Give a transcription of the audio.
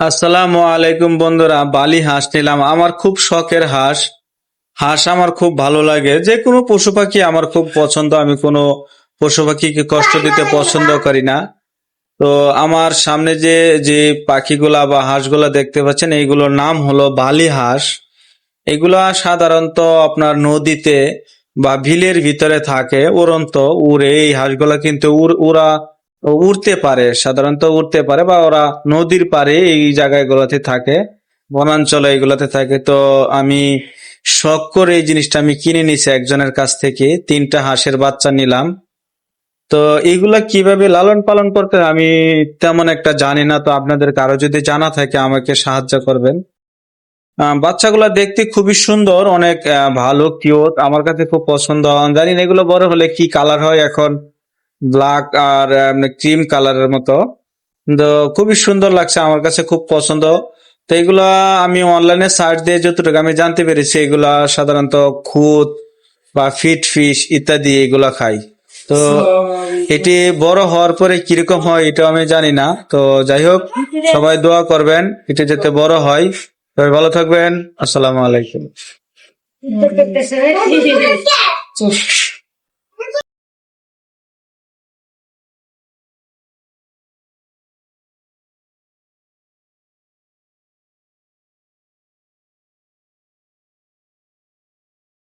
আসসালামু আলাইকুম বন্ধুরা, বালি হাঁস নিলাম। আমার খুব শখের হাঁস। হাঁস আমার খুব ভালো লাগে। যে কোনো পশু পাখি আমার খুব পছন্দ। আমি কোনো পশু পাখিকে কষ্ট দিতে পছন্দ করি না। তো আমার সামনে যে যে পাখিগুলা বা হাঁসগুলা দেখতে পাচ্ছেন, এইগুলোর নাম হলো বালি হাঁস। এগুলা সাধারণত আপনার নদীতে বা বিলের ভিতরে থাকে, উড়ন্ত উড়ে। এই হাঁসগুলা কিন্তু ওরা উড়তে পারে, সাধারণত উড়তে পারে, বা ওরা নদীর পাড়ে এই জায়গাগুলোতে থাকে, বনাঞ্চলে এগুলোতে থাকে। তো আমি শখ করে এই জিনিসটা আমি কিনে নিছি একজনের কাছ থেকে। 3টা হাঁসের বাচ্চা নিলাম। তো এইগুলা কিভাবে লালন পালন করতে হয় আমি তেমন একটা জানি না। তো আপনাদের কারো যদি জানা থাকে আমাকে সাহায্য করবেন। বাচ্চাগুলা দেখতে খুবই সুন্দর, অনেক ভালো, কিউট। আমার কাছে খুব পছন্দ। জানি না এগুলো বড় হলে কি কালার হয়, এখন ব্ল্যাক আর ক্রিম কালারের মতো। তো খুবই সুন্দর লাগছে, আমার কাছে খুব পছন্দ। তো এগুলা আমি অনলাইনে সার্চ দিয়ে যতটুকু আমি জানতে পেরেছি, এগুলা সাধারণত খুদ বা ফিট ফিশ ইত্যাদি এগুলা খাই। তো এটি বড় হওয়ার পরে কিরকম হয় এটা আমি জানি না। তো যাই হোক, সবাই দোয়া করবেন এটা যাতে বড় হয়। সবাই ভালো থাকবেন। আসসালামু আলাইকুম।